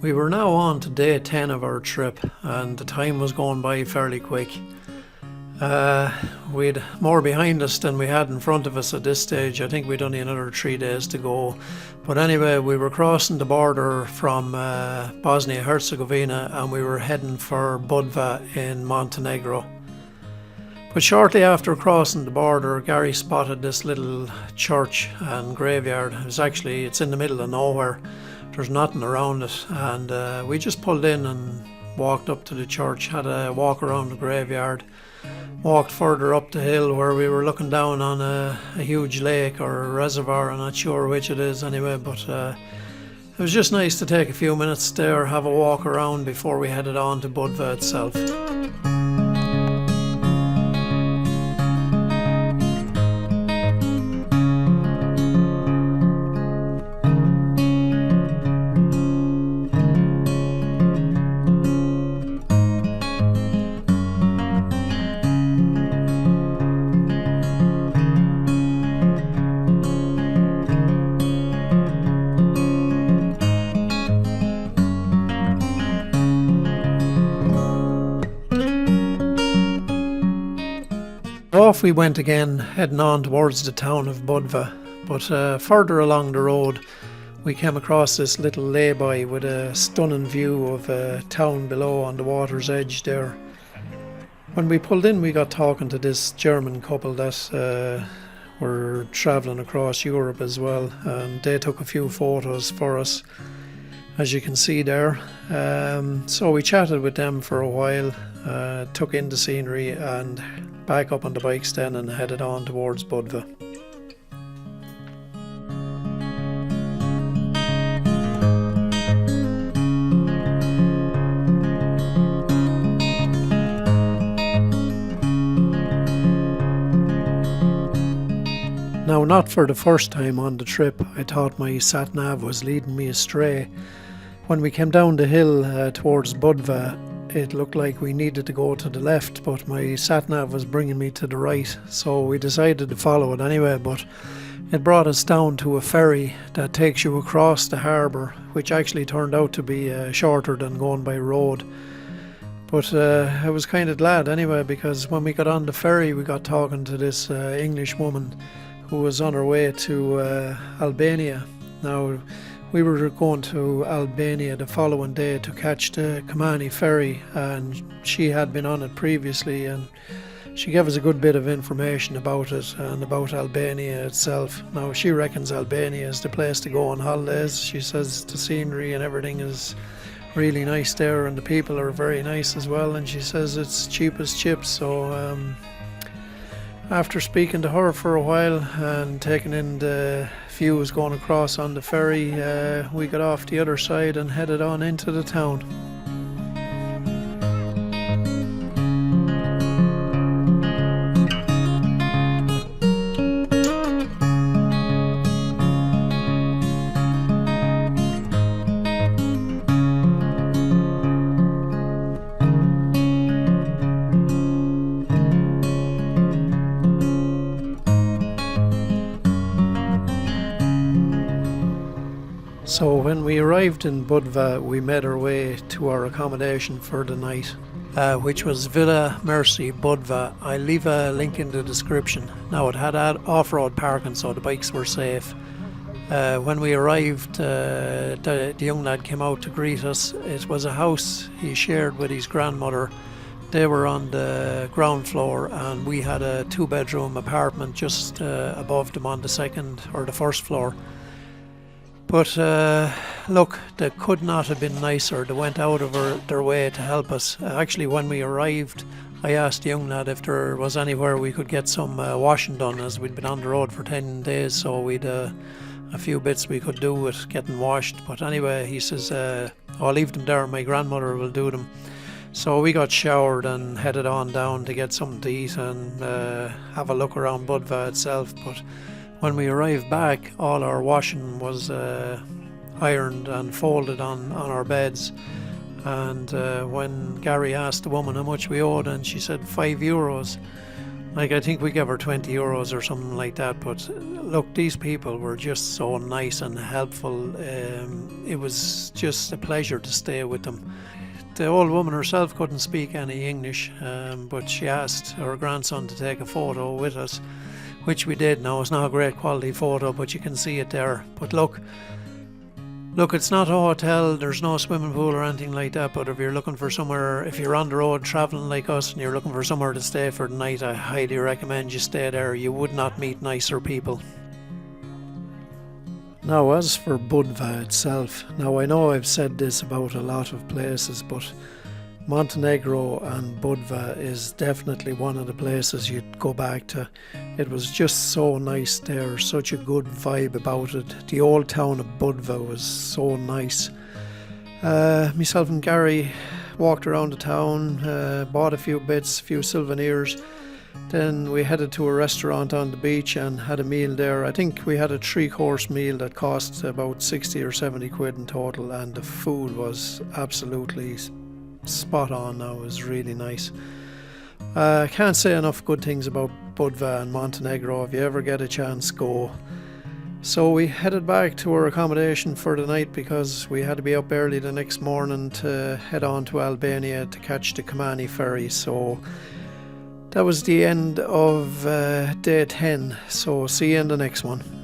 We were now on to day 10 of our trip, and the time was going by fairly quick. We'd more behind us than we had in front of us at this stage. I think we'd only another 3 days to go. But anyway, we were crossing the border from Bosnia Herzegovina, and we were heading for Budva in Montenegro. But shortly after crossing the border, Gary spotted this little church and graveyard. It's in the middle of nowhere. There's nothing around it, and we just pulled in and walked up to the church, had a walk around the graveyard, walked further up the hill where we were looking down on a huge lake or a reservoir. I'm not sure which it is anyway, but it was just nice to take a few minutes there, have a walk around before we headed on to Budva itself. Off we went again, heading on towards the town of Budva, but further along the road we came across this little lay-by with a stunning view of a town below on the water's edge there. When we pulled in, we got talking to this German couple that were travelling across Europe as well, and they took a few photos for us, as you can see there. So we chatted with them for a while, took in the scenery, and back up on the bikes then and headed on towards Budva. Now, not for the first time on the trip, I thought my sat-nav was leading me astray. When we came down the hill towards Budva, it looked like we needed to go to the left, but my sat-nav was bringing me to the right, so we decided to follow it anyway. But it brought us down to a ferry that takes you across the harbour, which actually turned out to be shorter than going by road. But I was kind of glad anyway, because when we got on the ferry we got talking to this English woman who was on her way to Albania. Now, we were going to Albania the following day to catch the Kamani ferry, and she had been on it previously, and she gave us a good bit of information about it and about Albania itself. Now, she reckons Albania is the place to go on holidays. She says the scenery and everything is really nice there, and the people are very nice as well, and she says it's cheap as chips. So after speaking to her for a while and taking in the views going across on the ferry, we got off the other side and headed on into the town. So when we arrived in Budva, we made our way to our accommodation for the night, which was Villa Merci, Budva. I'll leave a link in the description. Now, it had off-road parking, so the bikes were safe. When we arrived, the young lad came out to greet us. It was a house he shared with his grandmother. They were on the ground floor, and we had a 2-bedroom apartment just above them on the second or the first floor. But look, they could not have been nicer. They went out of their way to help us. Actually, when we arrived, I asked the young lad if there was anywhere we could get some washing done, as we'd been on the road for 10 days, so we'd a few bits we could do with getting washed. But anyway, he says, I'll leave them there, my grandmother will do them. So we got showered and headed on down to get something to eat and have a look around Budva itself. But when we arrived back, all our washing was ironed and folded on our beds. And when Gary asked the woman how much we owed, and she said €5, Like, I think we gave her 20 euros or something like that, but look, these people were just so nice and helpful. It was just a pleasure to stay with them. The old woman herself couldn't speak any English, but she asked her grandson to take a photo with us, which we did. Now, it's not a great quality photo, but you can see it there. But look, it's not a hotel, there's no swimming pool or anything like that, but if you're looking for somewhere, if you're on the road travelling like us and you're looking for somewhere to stay for the night, I highly recommend you stay there. You would not meet nicer people. Now, as for Budva itself, now I know I've said this about a lot of places, but Montenegro and Budva is definitely one of the places you'd go back to. It was just so nice there, such a good vibe about it. The old town of Budva was so nice. Myself and Gary walked around the town, bought a few bits, a few souvenirs. Then we headed to a restaurant on the beach and had a meal there. I think we had a 3-course meal that cost about 60 or 70 quid in total, and the food was absolutely spot on. Now, it was really nice. I can't say enough good things about Budva and Montenegro. If you ever get a chance, go. So we headed back to our accommodation for the night because we had to be up early the next morning to head on to Albania to catch the Kamani ferry. So that was the end of day 10. So see you in the next one.